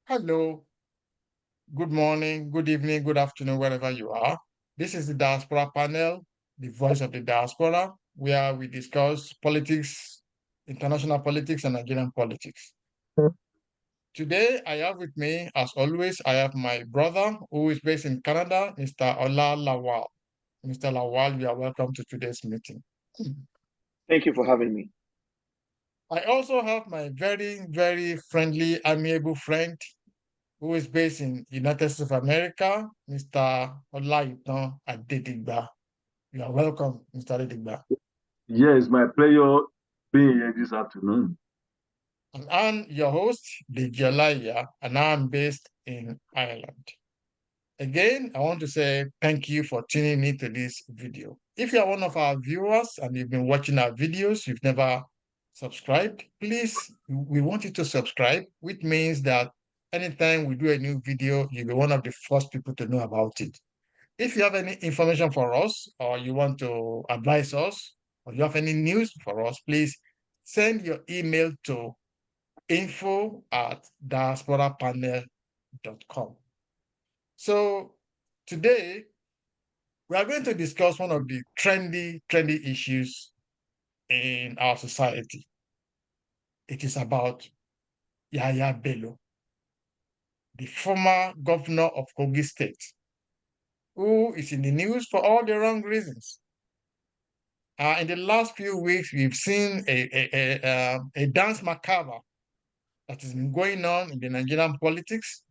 Hello, good morning, good evening, good afternoon, wherever you are. This is the Diaspora Panel, the voice of the diaspora, where we discuss politics, international politics, and Nigerian politics. Today, I have with me, as always, I have my brother who is based in Canada, Mr. Ola Lawal. Mr. Lawal, you are welcome to today's meeting. Thank you for having me. I also have my very, very friendly, amiable friend who is based in United States of America, Mr. Olaitan Adedigba. You are welcome, Mr. Adedigba. Yeah, it's my pleasure being here this afternoon. And I'm your host, Deji, and I'm based in Ireland. Again, I want to say thank you for tuning into this video. If you are one of our viewers and you've been watching our videos, you've never subscribed, please, we want you to subscribe, which means that anytime we do a new video, you'll be one of the first people to know about it. If you have any information for us, or you want to advise us, or you have any news for us, please send your email to info@diasporapanel.com. So today we are going to discuss one of the trendy issues in our society. It is about Yahaya Bello, the former governor of Kogi State, who is in the news for all the wrong reasons. In the last few weeks, we've seen a Danse Macabre that has been going on in the Nigerian politics.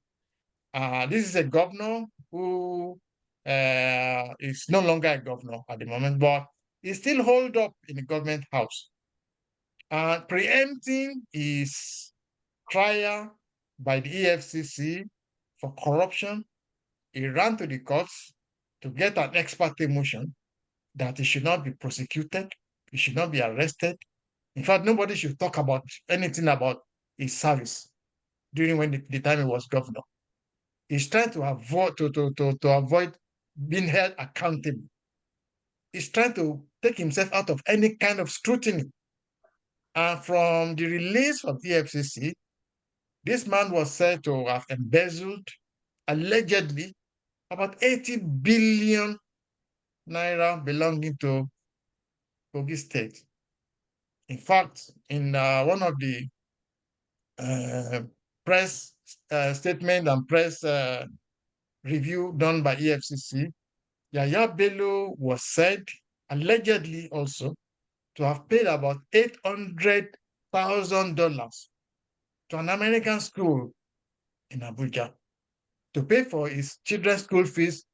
This is a governor who is no longer a governor at the moment, but he's still holed up in the government house. Preempting his trial by the EFCC for corruption, he ran to the courts to get an ex parte motion that he should not be prosecuted, he should not be arrested. In fact, nobody should talk about anything about his service during when the time he was governor. He's trying to avoid to avoid being held accountable. He's trying to take himself out of any kind of scrutiny. And from the release of the EFCC, this man was said to have embezzled, allegedly, about 80 billion naira belonging to Kogi State. In fact, in one of the press statement and press review done by EFCC, Yahaya Bello was said, allegedly also, to have paid about $800,000 to an American school in Abuja to pay for his children's school fees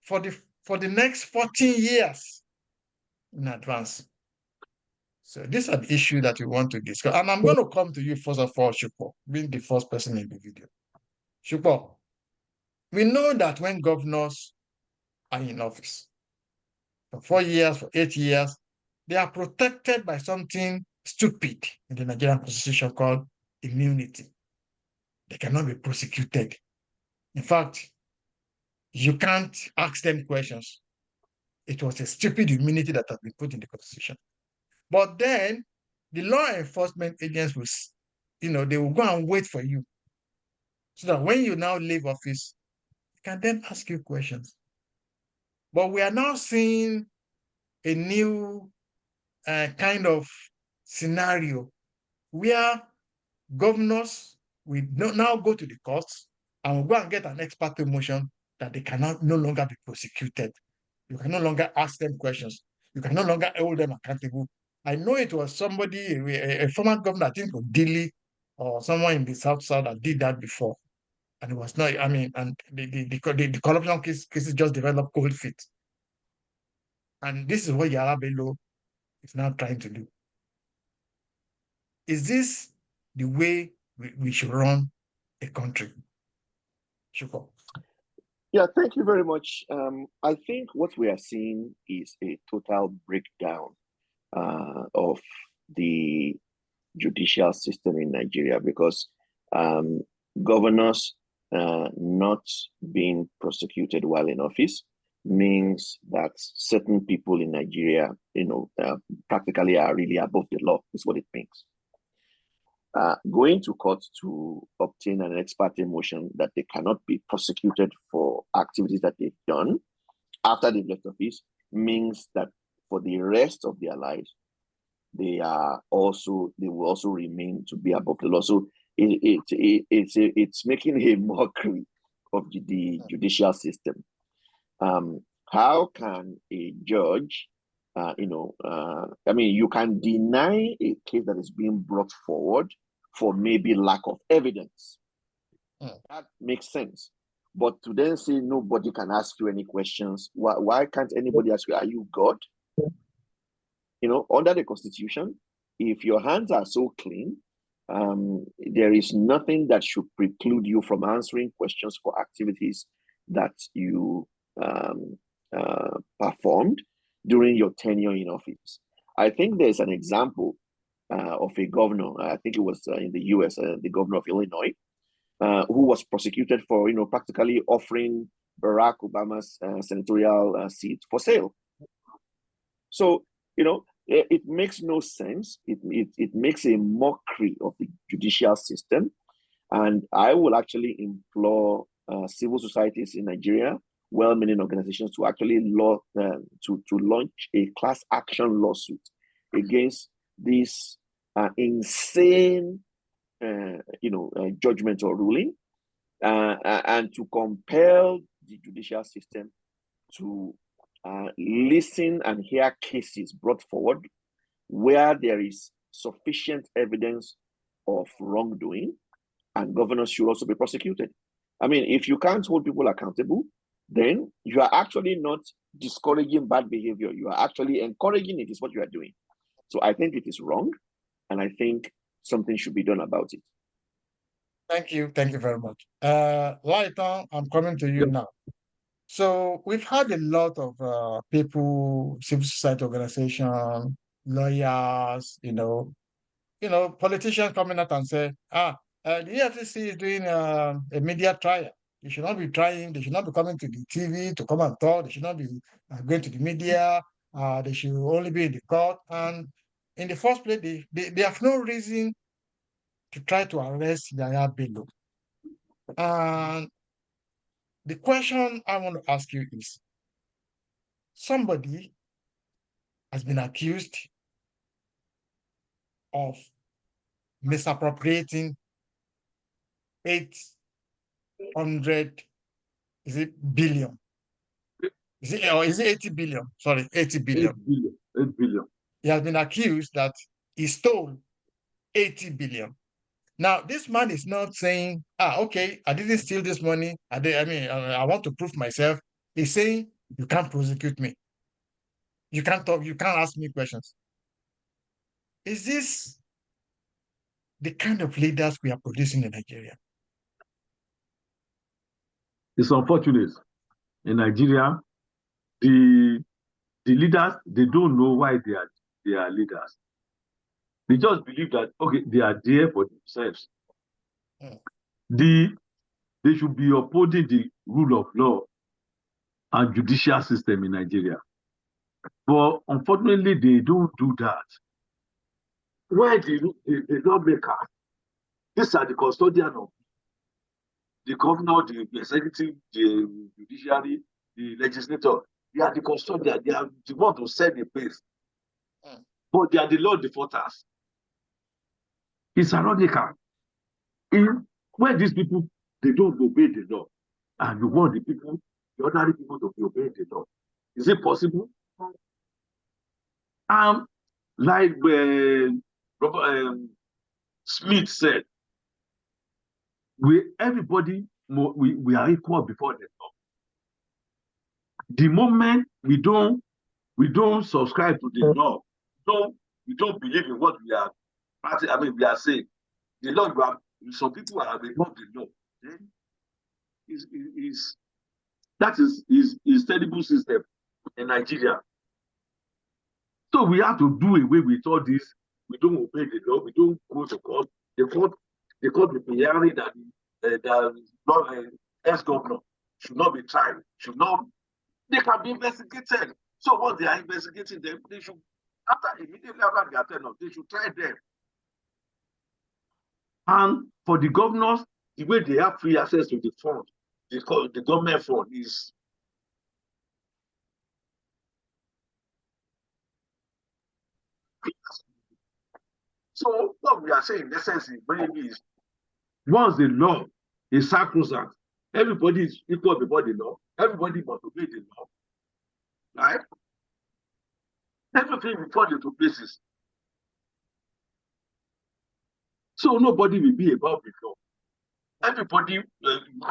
for the next 14 years in advance. So these are the issues that we want to discuss. And I'm going to come to you first of all, Shupo, being the first person in the video. Shupo, we know that when governors are in office for 4 years, for 8 years, they are protected by something stupid in the Nigerian constitution called immunity. They cannot be prosecuted. In fact, you can't ask them questions. It was a stupid immunity that has been put in the constitution. But then the law enforcement agents will, they will go and wait for you. So that when you now leave office, they can then ask you questions. But we are now seeing a new kind of scenario where governors will now go to the courts and will go and get an ex parte motion that they cannot no longer be prosecuted. You can no longer ask them questions. You can no longer hold them accountable. I know it was somebody, a former governor, I think of Dili or someone in the South that did that before. And it was not, and the corruption cases just developed cold feet. And this is what Yahaya Bello is now trying to do. Is this the way we should run a country? Sure. Yeah, thank you very much. I think what we are seeing is a total breakdown of the judicial system in Nigeria because governors not being prosecuted while in office means that certain people in Nigeria, practically are really above the law, is what it means. going to court to obtain an ex parte motion that they cannot be prosecuted for activities that they've done after they've left office means that for the rest of their lives, they will also remain to be above the law. So it's making a mockery of the judicial system. How can a judge, you can deny a case that is being brought forward for maybe lack of evidence. That makes sense. But to then say nobody can ask you any questions, why can't anybody ask you, are you God? Under the Constitution, if your hands are so clean, there is nothing that should preclude you from answering questions for activities that you performed during your tenure in office. I think there's an example of a governor, I think it was in the US, the governor of Illinois, who was prosecuted for, practically offering Barack Obama's senatorial seat for sale. So, it makes no sense. It makes a mockery of the judicial system. And I will actually implore civil societies in Nigeria, well-meaning organizations, to actually to launch a class action lawsuit against this insane judgment or ruling, and to compel the judicial system to listen and hear cases brought forward where there is sufficient evidence of wrongdoing, and governors should also be prosecuted. I mean, if you can't hold people accountable, then you are actually not discouraging bad behavior. You are actually encouraging it, is what you are doing. So I think it is wrong, and I think something should be done about it. Thank you. Thank you very much. Lighton, I'm coming to you now. So we've had a lot of people, civil society organization, lawyers, politicians coming out and say, the EFCC is doing a media trial. They should not be trying. They should not be coming to the TV to come and talk. They should not be going to the media. They should only be in the court. And in the first place, they have no reason to try to arrest Yahaya Bello. And the question I want to ask you is, somebody has been accused of misappropriating 800, is it billion? Is it 80 billion? Sorry, 80 billion. 8 billion. He has been accused that he stole 80 billion. Now, this man is not saying, okay, I didn't steal this money. I want to prove myself. He's saying, you can't prosecute me. You can't talk, you can't ask me questions. Is this the kind of leaders we are producing in Nigeria? It's unfortunate. In Nigeria, the leaders, they don't know why they are leaders. They just believe that, okay, they are there for themselves. They should be upholding the rule of law and judicial system in Nigeria. But unfortunately, they don't do that. Why the lawmakers? These are the custodian of the governor, the executive, the judiciary, the legislator. They are the custodian. They are the one to set the pace. But they are the law defaulters. It's ironical. When these people, they don't obey the law, and you want the ordinary people to be obeying the law. Is it possible? Like Robert Smith said, everybody are equal before the law. The moment we don't subscribe to the law, we don't believe in what we are. We are saying the law. Some people are above the law. Then that is terrible system in Nigeria. So we have to do away with all this. We don't obey the law. We don't go to court. The court will be hearing that the ex-governor should not be tried. They can be investigated. So once they are investigating them, they should, immediately after their tenure, they should try them. And for the governors, the way they have free access to the fund, the government fund is so what we are saying in essence is once the law is sacrosanct, everybody is equal before the law, everybody must obey the law, right? Everything will fall into places. So nobody will be above the law. Everybody,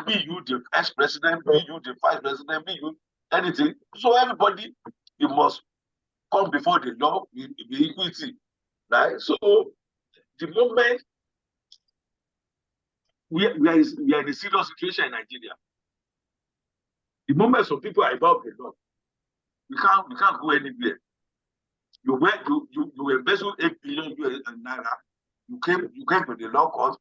be you the ex-president, be you the vice president, be you anything. So everybody, you must come before the law with equity, right? So the moment we are in a serious situation in Nigeria, the moment some people are above the law, we can't go anywhere. You embezzled 8 billion naira. You came to the law court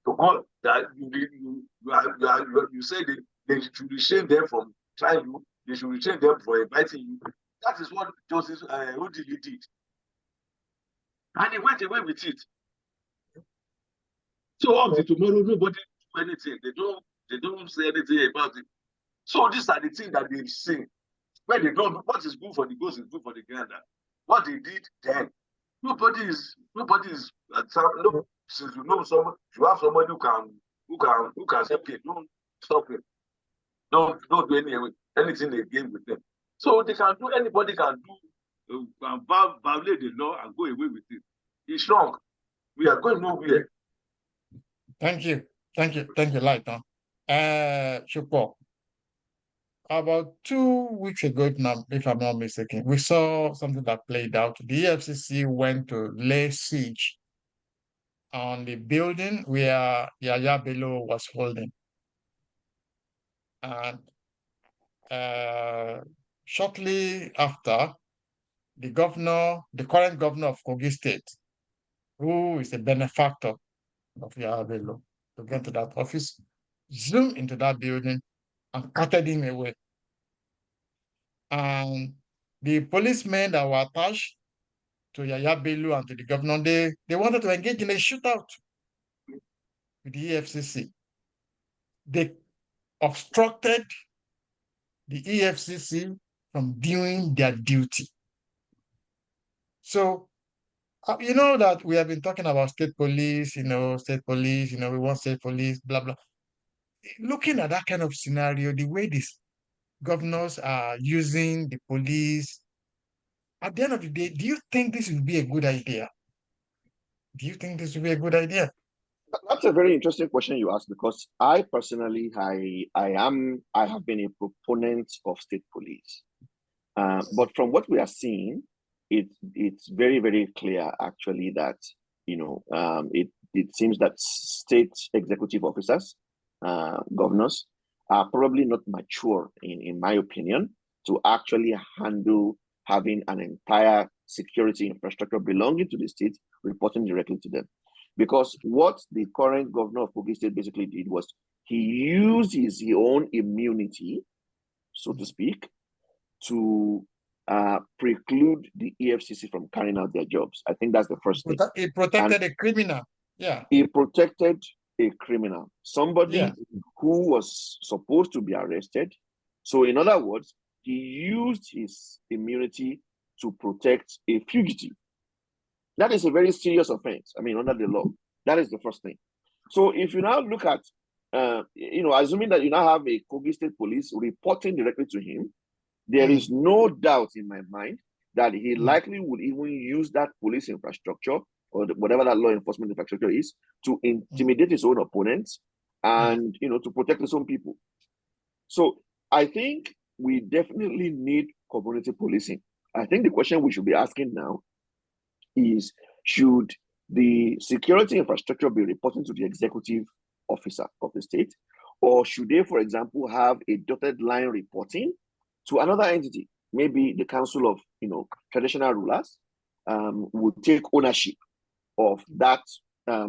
to call that you say they should restrain them from trying you. They should restrain them for inviting you. That is what Justice Odili did, and he went away with it. So up to tomorrow, nobody do anything. They don't say anything about it. So these are the things that they've seen. When they don't, what is good for the goose is good for the gander. What they did then, nobody is. No, since you know someone, you have somebody who can say, okay, don't stop it. Don't do anything again with them. So they can do. Anybody can do. Violate the law and go away with it. It's wrong. We are going nowhere. Thank you, Lighton. Shupo, about 2 weeks ago, if I'm not mistaken, we saw something that played out. The EFCC went to lay siege on the building where Yahaya Bello was holding. And shortly after, the current governor of Kogi State, who is a benefactor of Yahaya Bello, to get to that office, zoomed into that building and carted him away. And the policemen that were attached to Yahaya Bello and to the governor, they wanted to engage in a shootout with the EFCC. They obstructed the EFCC from doing their duty. So, you know that we have been talking about state police, we want state police, blah, blah. Looking at that kind of scenario, the way these governors are using the police, at the end of the day, do you think this would be a good idea? Do you think this would be a good idea? That's a very interesting question you asked, because I personally, I have been a proponent of state police. But from what we are seeing, it's very, very clear actually that it seems that state executive officers, governors, are probably not mature, in my opinion, to actually handle having an entire security infrastructure belonging to the state reporting directly to them. Because what the current governor of Kogi State basically did was he used his own immunity, so to speak, to preclude the EFCC from carrying out their jobs. I think that's the first thing. It protected a criminal. Yeah. It protected a criminal, somebody who was supposed to be arrested. So in other words, he used his immunity to protect a fugitive. That is a very serious offense. I mean, under the law, that is the first thing. So if you now look at, assuming that you now have a Kogi State Police reporting directly to him, there is no doubt in my mind that he likely would even use that police infrastructure or whatever that law enforcement infrastructure is to intimidate his own opponents and, to protect his own people. So I think we definitely need community policing. I think the question we should be asking now is, should the security infrastructure be reporting to the executive officer of the state, or should they, for example, have a dotted line reporting to another entity? Maybe the council of traditional rulers would take ownership of that law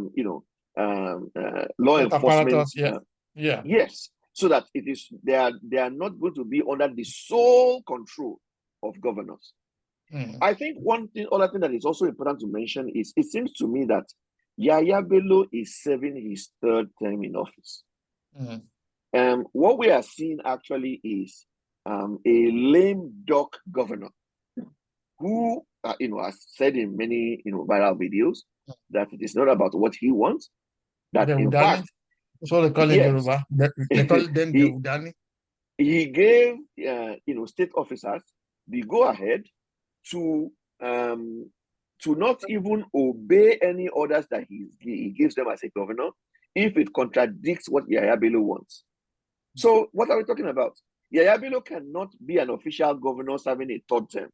enforcement. Yes, so that they are not going to be under the sole control of governors. I think other thing that is also important to mention is, it seems to me that Yahaya Bello is serving his third term in office. Mm. What we are seeing actually is a lame duck governor who, has said in many, viral videos that it is not about what he wants. That in Udani. fact, That's what they call in yes, Yoruba. They call them the Udani. he gave, state officers the go-ahead to not even obey any orders that he gives them as a governor if it contradicts what Yahaya Bello wants. So what are we talking about? Yahaya Bello cannot be an official governor serving a third term,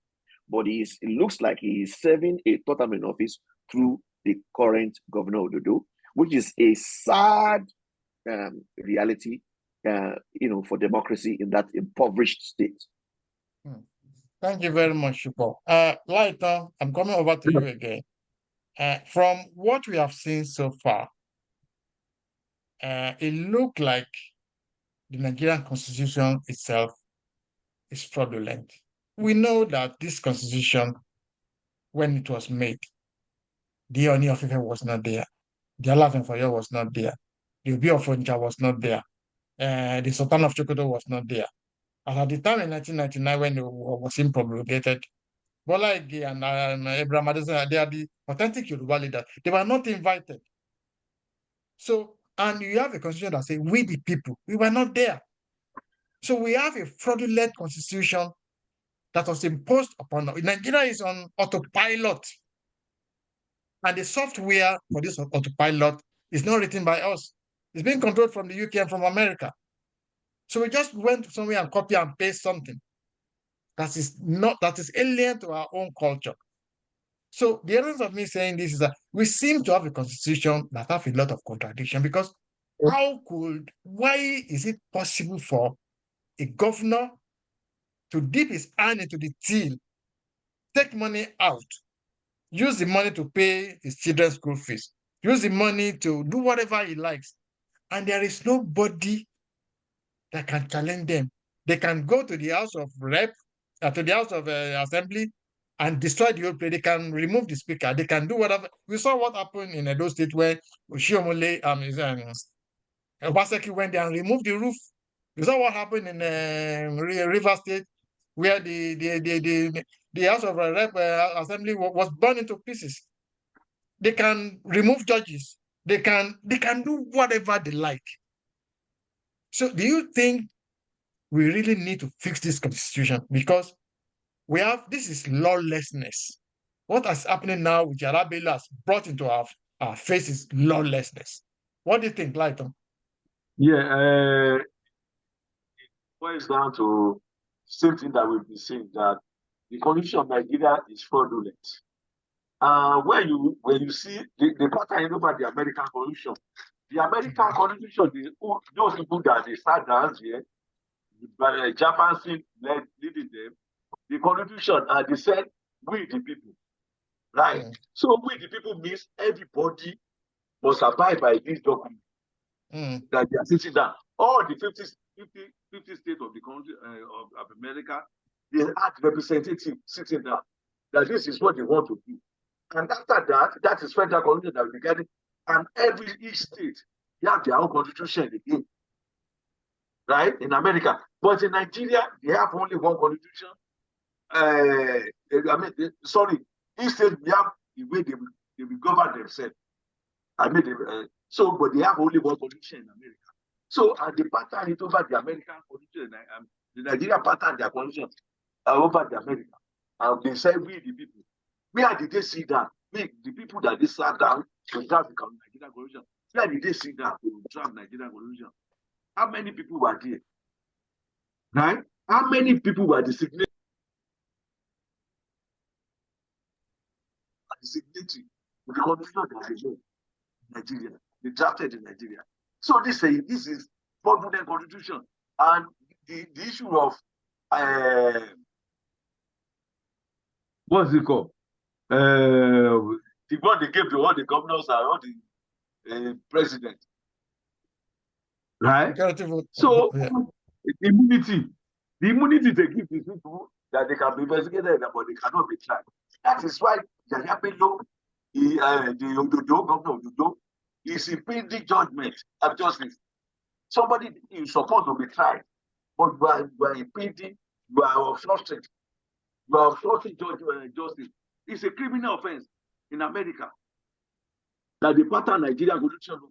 but it looks like he is serving a third term in office through the current governor Ododo, which is a sad reality, for democracy in that impoverished state. Thank you very much, Shupo. Lighter, I'm coming over to you again. From what we have seen so far, it looked like the Nigerian constitution itself is fraudulent. We know that this constitution, when it was made, the Oni of Ife was not there. The Alaafin of Oyo was not there. The Obi of Onitsha was not there. The Sultan of Sokoto was not there. And at the time in 1999, when it was being promulgated, Bola Ige and Abraham Adesoya, they are the authentic Yoruba leaders. They were not invited. So, and you have a constitution that says, we the people, we were not there. So we have a fraudulent constitution that was imposed upon us. Nigeria is on autopilot. And the software for this autopilot is not written by us. It's being controlled from the UK and from America. So we just went somewhere and copy and paste something that is alien to our own culture. So the essence of me saying this is that we seem to have a constitution that have a lot of contradiction, because why is it possible for a governor to dip his hand into the till, take money out, use the money to pay his children's school fees, use the money to do whatever he likes, and there is nobody that can challenge them? They can go to the House of Rep, to the House of Assembly, and destroy the whole place. They can remove the speaker. They can do whatever. We saw what happened in Edo State where Oshiomhole, Obaseki went there and removed the roof. We saw what happened in River State, where the House of Rep Assembly was burned into pieces. They can remove judges. They can do whatever they like. So do you think we really need to fix this constitution? Because this is lawlessness. What is happening now with Yahaya Bello has brought into our face is lawlessness. What do you think, Lighton? Yeah, it boils down to same thing that we've been saying, that the constitution of Nigeria is fraudulent. When you see the pattern over the American constitution, those people that they sat down here, Japanese leading them, the constitution, and they said, we the people, right? So we the people means everybody must abide by this document that they are sitting down. All the 50 states of the country of America, they had representatives sitting down, that this is what they want to do. And after that is federal constitution that will be getting, and each state, they have their own constitution again, right? In America. But in Nigeria, they have only one constitution. Each state, they have the way they will govern themselves. But they have only one constitution in America. So, and the pattern is over the American constitution, the Nigeria pattern, their constitution over the America. And they say, we the people. Where did they sit down? The people that they sat down to draft the Nigerian constitution. Where did they sit down to draft Nigerian constitution? How many people were there? Right? How many people were designated? The constitution that they made in Nigeria. They drafted in Nigeria. So this is fraudulent constitution. And the issue of what's it called? The one they gave to all the governors and all the president, right? So the immunity they give these people, that they can be investigated, but they cannot be tried. That is why Yahaya Bello the Ojojo, Governor Ojojo, is impeding judgment and justice. Somebody is supposed to be tried, but you are impeding, you are obstructing, justice. It's a criminal offense in America that the pattern Nigeria go to.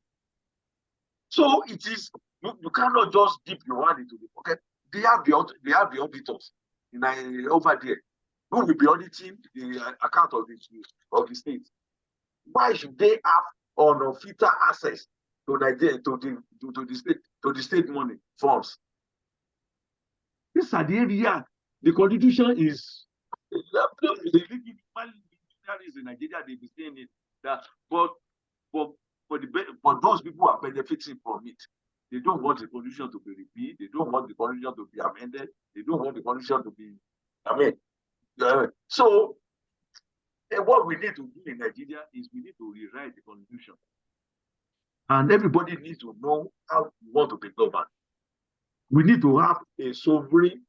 So it is, you cannot just dip your hand into the pocket. They have the auditors over there who will be auditing the account of the state. Why should they have unfiltered access to Nigeria, to the state money funds? These are the area the constitution is. The in Nigeria, they be saying it that, but those people who are benefiting from it, they don't want the constitution to be repeated. They don't want the constitution to be amended. They don't want the constitution to be. So what we need to do in Nigeria is we need to rewrite the constitution, and everybody needs to know how we want to be governed. We need to have a sovereign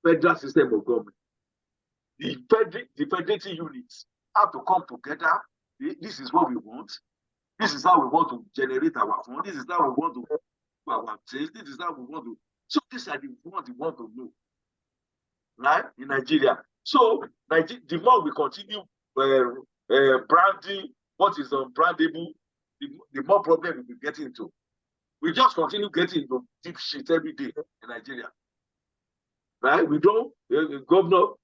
federal system of government. The federating units have to come together. This is what we want. This is how we want to generate our funds. This is how we want to do our things. This is how we want to. So these are the ones we want to know, right? In Nigeria. So the more we continue branding what is unbrandable, the more problem we'll be getting into. We just continue getting into deep shit every day in Nigeria, right? We don't. Governor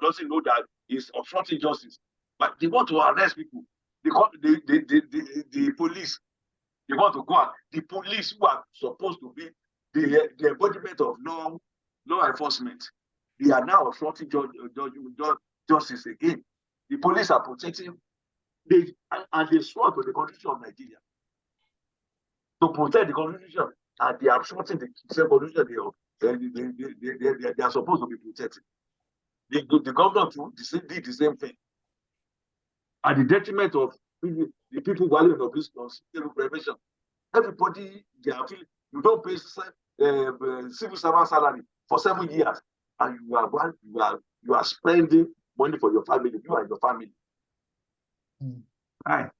doesn't know that he's obstructing justice, but they want to arrest people. The police, they want to go out. The police who are supposed to be the embodiment of law enforcement, they are now obstructing justice again. The police are protecting, and they swore to the Constitution of Nigeria to protect the Constitution, and they are obstructing the same Constitution they are supposed to be protecting. The governor did the same thing at the detriment of the people valuing of this prevention. Everybody, you don't pay civil servant salary for 7 years, and you are spending money for your family, you and your family. Right.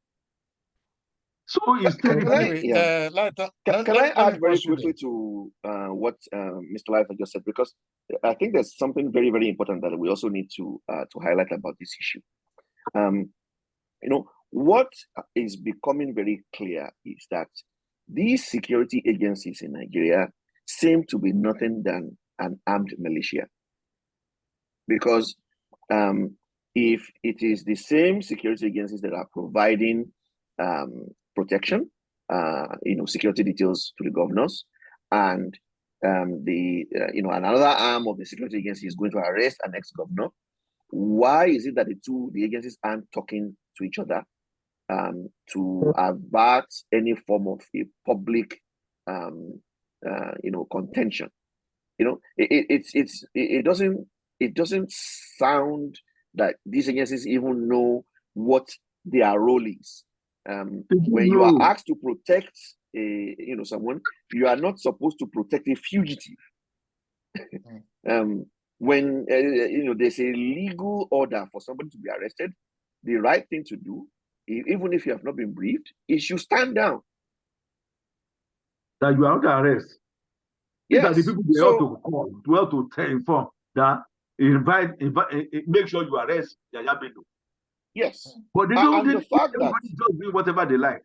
So can I add very quickly to what Mr. Lifer just said, because I think there's something very, very important that we also need to highlight about this issue. What is becoming very clear is that these security agencies in Nigeria seem to be nothing than an armed militia. Because if it is the same security agencies that are providing protection, security details to the governors, and another arm of the security agency is going to arrest an ex-governor, why is it that the agencies aren't talking to each other to avert any form of a public contention? It doesn't sound that these agencies even know what their role is. When you are asked to protect someone, you are not supposed to protect a fugitive. When there's a legal order for somebody to be arrested, the right thing to do, even if you have not been briefed, is you stand down. That you are under arrest. Yes. That the people they ought to call, to inform that make sure you arrest Yahaya Bello. Yes. But they don't. The fact that just do whatever they like.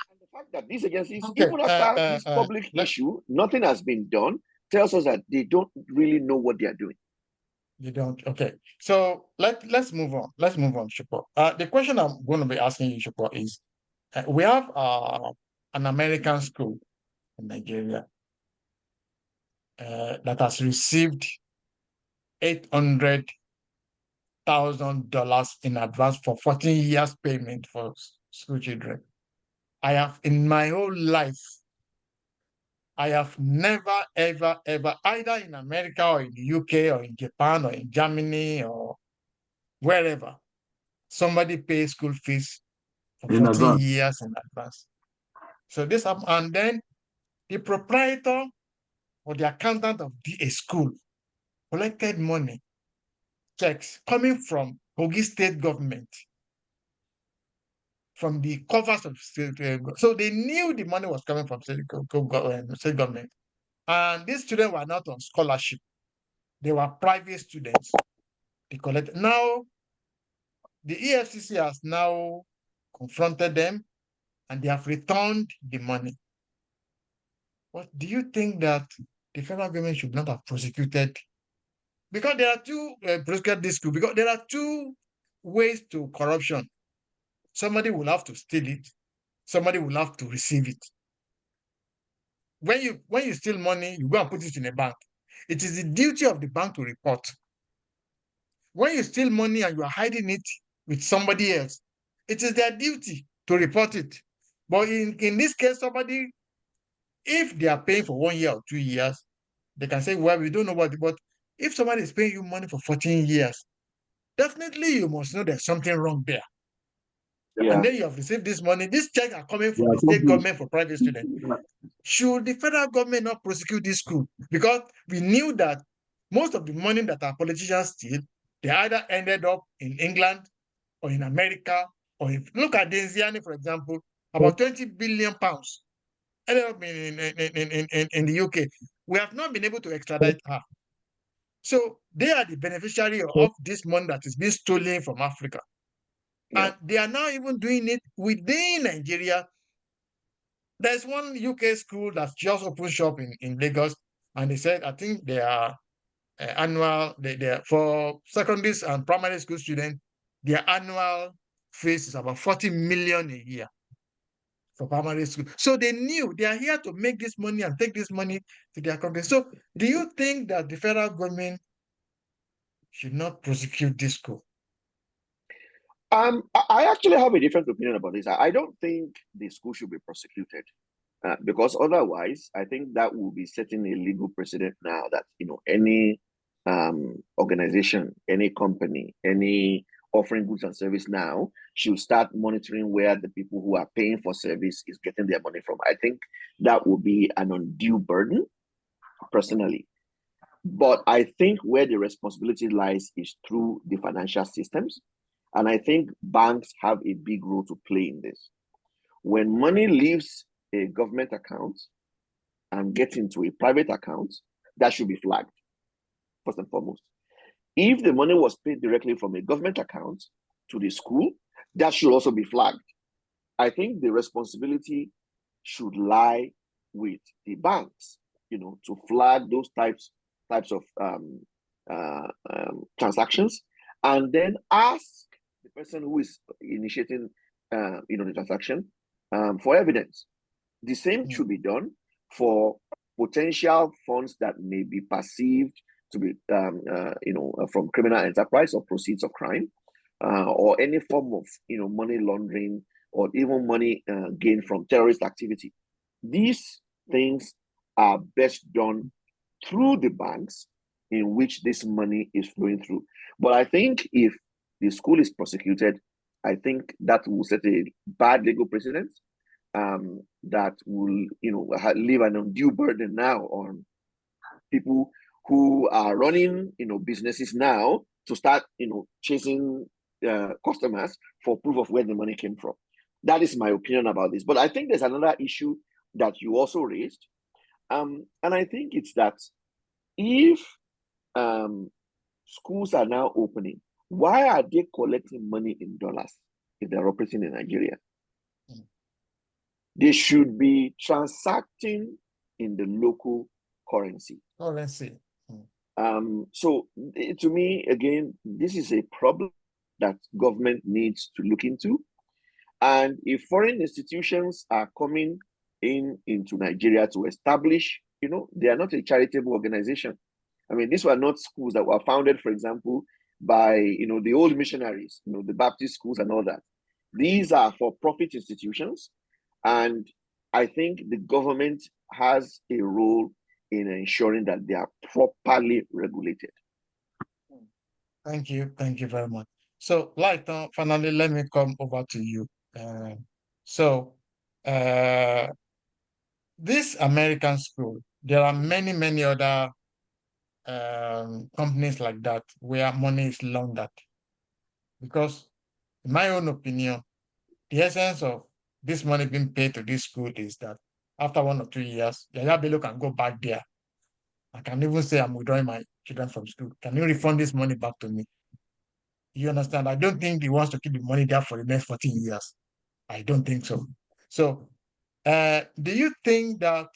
And the fact that these agencies, even after this public issue, nothing has been done, tells us that they don't really know what they are doing. You don't. Okay. So let's move on. Let's move on, Shupo. The question I'm going to be asking you, Shupo, is we have an American school in Nigeria that has received $800,000 in advance for 14 years payment for school children. I have, in my whole life, I have never, ever, ever, either in America or in the UK or in Japan or in Germany or wherever, somebody pays school fees for 14 years in advance. So this, and then the proprietor or the accountant of a school collected money, checks coming from Kogi state government from the covers of state. So they knew the money was coming from state government. And these students were not on scholarship. They were private students. They collected. Now, the EFCC has now confronted them and they have returned the money. But do you think that the federal government should not have prosecuted? Because there are two prosecuted this coup, because there are two ways to corruption. Somebody will have to steal it. Somebody will have to receive it. When you steal money, you go and put it in a bank. It is the duty of the bank to report. When you steal money and you are hiding it with somebody else, it is their duty to report it. But in this case, somebody, if they are paying for 1 year or 2 years, they can say, well, we don't know what, but if somebody is paying you money for 14 years, definitely you must know there's something wrong there. Yeah. And then you have received this money. These checks are coming from the state government for private students. Should the federal government not prosecute this school? Because we knew that most of the money that our politicians steal, they either ended up in England or in America, or if look at Denziani, for example, about 20 billion pounds ended up in the UK. We have not been able to extradite her. So they are the beneficiary of this money that is being stolen from Africa. Yeah. And they are now even doing it within Nigeria. There's one UK school that just opened shop in Lagos, and they said, I think they are annual, they are, for secondary and primary school students, their annual fees is about 40 million a year for primary school. So they knew they are here to make this money and take this money to their country. So do you think that the federal government should not prosecute this school? I actually have a different opinion about this. I don't think the school should be prosecuted. Because otherwise, I think that will be setting a legal precedent now that any organization, any company, any offering goods and service now should start monitoring where the people who are paying for service is getting their money from. I think that will be an undue burden, personally. But I think where the responsibility lies is through the financial systems. And I think banks have a big role to play in this. When money leaves a government account and gets into a private account, that should be flagged, first and foremost. If the money was paid directly from a government account to the school, that should also be flagged. I think the responsibility should lie with the banks, to flag those types of transactions, and then ask the person who is initiating, the transaction for evidence. The same should be done for potential funds that may be perceived to be, from criminal enterprise or proceeds of crime, or any form of, money laundering or even money gained from terrorist activity. These things are best done through the banks in which this money is flowing through. But I think if the school is prosecuted, I think that will set a bad legal precedent. That will, leave an undue burden now on people who are running, businesses now to start, chasing customers for proof of where the money came from. That is my opinion about this. But I think there's another issue that you also raised, and I think it's that if schools are now opening, why are they collecting money in dollars if they're operating in Nigeria? They should be transacting in the local currency. Currency. So to me, again, this is a problem that government needs to look into. And if foreign institutions are coming into Nigeria to establish, they are not a charitable organization. I mean, these were not schools that were founded, for example, by, the old missionaries, the Baptist schools and all that. These are for-profit institutions. And I think the government has a role in ensuring that they are properly regulated. Thank you. Thank you very much. So, Lighton, finally, let me come over to you. So, this American school, there are many, many other companies like that where money is laundered. Because in my own opinion, the essence of this money being paid to this school is that after 1 or 2 years, Yahaya Bello can go back there. I can even say I'm withdrawing my children from school. Can you refund this money back to me? You understand? I don't think he wants to keep the money there for the next 14 years. I don't think so. So, do you think that,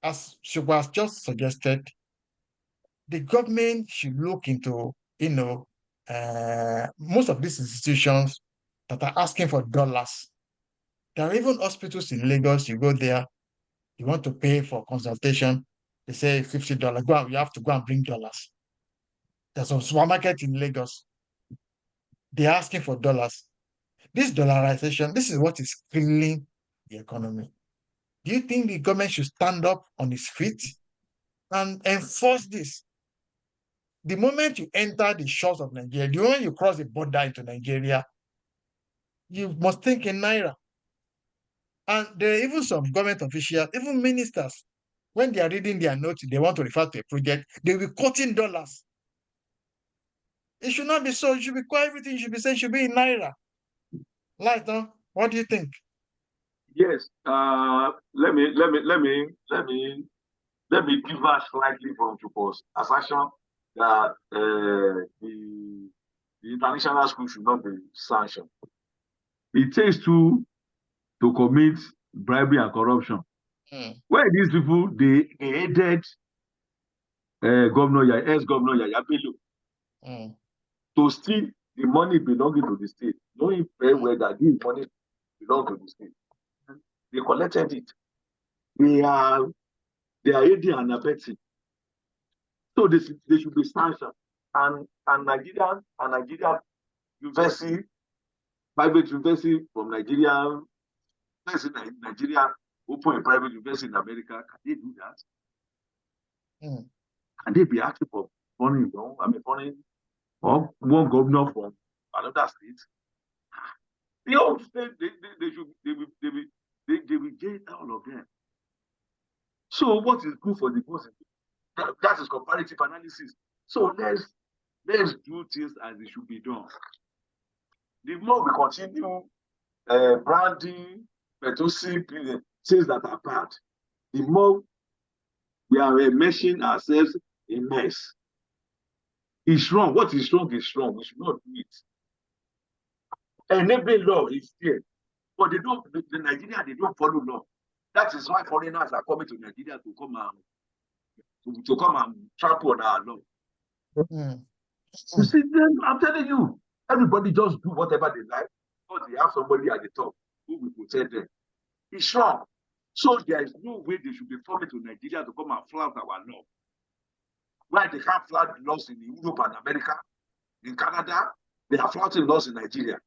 as she was just suggested, the government should look into, most of these institutions that are asking for dollars? There are even hospitals in Lagos. You go there, you want to pay for consultation, they say $50. Go out, you have to go and bring dollars. There's some supermarket in Lagos. They're asking for dollars. This dollarization, this is what is killing the economy. Do you think the government should stand up on its feet and enforce this? The moment you enter the shores of Nigeria, the moment you cross the border into Nigeria, you must think in Naira. And there are even some government officials, even ministers, when they are reading their notes, they want to refer to a project, they will be quoting dollars. It should not be so. It should be quite everything should be said should be in Naira. Light, huh? What do you think? Yes. Let me differ slightly from Chupo's assertion that the international school should not be sanctioned. It takes two to commit bribery and corruption. Where these people they aided ex-governor Yahaya Bello to steal the money belonging to the state, knowing very well that this money belongs to the state. They collected it. They are aiding and abetting. So they should be sanctioned. And Nigeria university, private university from Nigeria, open a private university in America, can they do that? Can they be asking for foreign, or one governor from another state? The whole state, they will get all of them. So what is good for the person? That is comparative analysis. So let's do things as they should be done. The more we continue branding, endorsing things that are bad, the more we are enmeshing ourselves in mess. It's wrong. What is wrong is wrong. We should not do it. Enabling law is there, but the Nigeria, they don't follow law. That is why foreigners are coming to Nigeria to come and trample on our law. You see, I'm telling you, everybody just do whatever they like, because they have somebody at the top who will protect them. It's wrong. So there is no way they should be coming to Nigeria to come and flout our law. Why they can't flout laws in Europe and America, in Canada, they are flouting laws in Nigeria.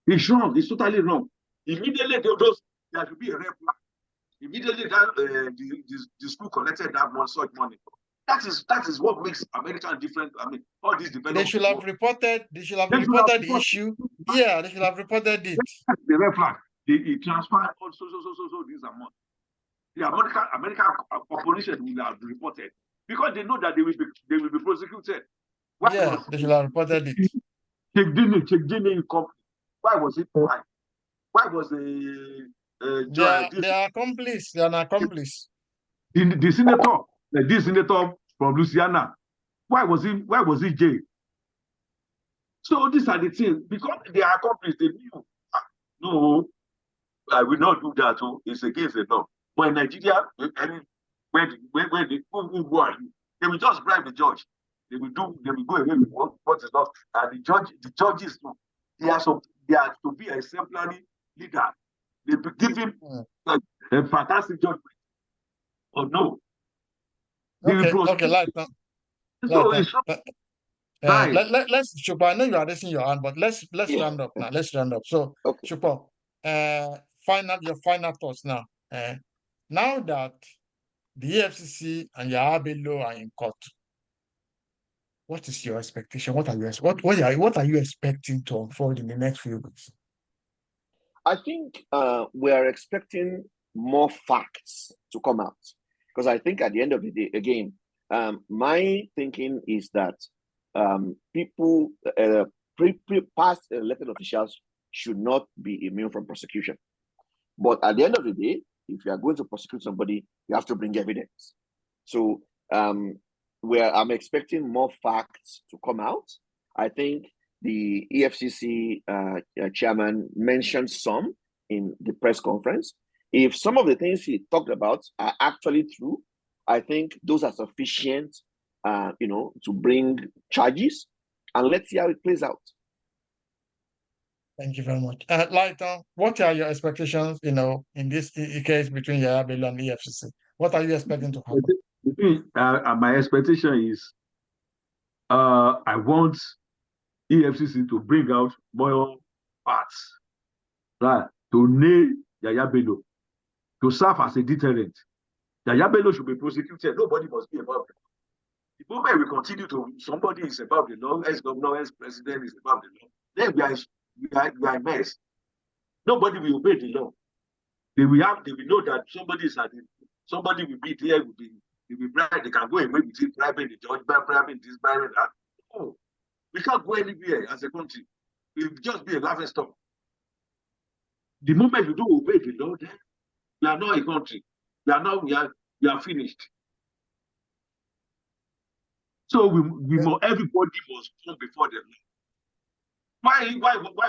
It's wrong. It's totally wrong. Immediately, there should be a red flag. Immediately, the school collected that such money. That is what makes America different. I mean, all these developed. They should have reported. They should have reported the issue. Yeah, they should have reported it. The red flag. They transfer so this amount. The American opposition will have reported because they know that they will be prosecuted. They should have reported it. Check company. Why was it? Why was the they are accomplice? They are an accomplice. The senator, this senator from Louisiana, why was he jailed? So these are the things, because they are accomplice. They knew. No, I will not do that. So it's against the law. But in Nigeria, when who are you? They will just bribe the judge. They will go away with what is not. And the judges, they are to be a exemplary leader. They be given a fantastic judgment. Or no. Okay, like that. Let's Chupa, I know you are raising your hand, but let's round up now. Let's round up. So okay. Chupa, your final thoughts now. Now that the EFCC and Yahaya Bello are in court, what is your expectation? What are you expecting to unfold in the next few weeks? I think we are expecting more facts to come out, because I think at the end of the day, again, my thinking is that people, past elected officials should not be immune from prosecution. But at the end of the day, if you are going to prosecute somebody, you have to bring evidence. So I'm expecting more facts to come out. I think the EFCC chairman mentioned some in the press conference. If some of the things he talked about are actually true, I think those are sufficient, to bring charges, and let's see how it plays out. Thank you very much. Lighton, what are your expectations, in this case between Yahaya Bello and EFCC? What are you expecting to happen? My expectation is I want EFCC to bring out more facts, right, to nail Yahaya Bello, to serve as a deterrent. Yahaya Bello should be prosecuted. Nobody must be above the law. The moment we continue to, somebody is above the law, ex-governor, ex-president is above the law, then we are a mess. Nobody will obey the law. They will know that somebody will be there, will be bribe, they can go away with it, bribing the judge, bribing this, bribing that. No, we can't go anywhere as a country. It will just be a laughing stock. The moment you don't obey the law, then we are not a country. We are finished. So everybody must come before the law.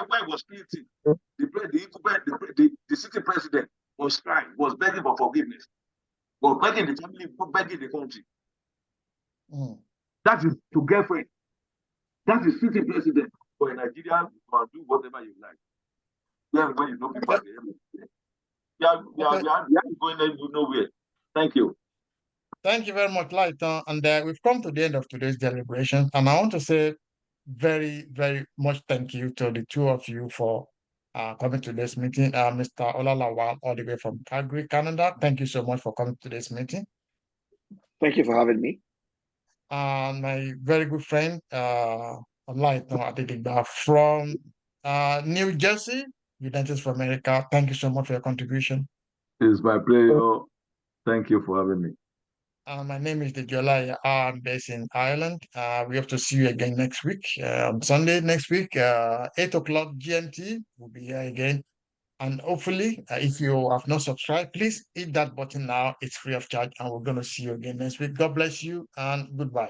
Why was guilty? The city president was crying, was begging for forgiveness, was begging the family, begging the country. That is to get free. That is city president. For a Nigerian, you can do whatever you like. Everybody is looking for the end. We are going nowhere. Thank you. Thank you very much, Lighton. And we've come to the end of today's deliberation. And I want to say very, very much thank you to the two of you for coming to this meeting. Mr. Olalawal, all the way from Calgary, Canada. Thank you so much for coming to this meeting. Thank you for having me. My very good friend, Lighton Adedigba from New Jersey, United States of America. Thank you so much for your contribution. It's my pleasure. Thank you for having me. My name is Dejola. I'm based in Ireland. We hope to see you again next week, on Sunday next week, 8 o'clock GMT. We'll be here again. And hopefully, if you have not subscribed, please hit that button now. It's free of charge. And we're going to see you again next week. God bless you and goodbye.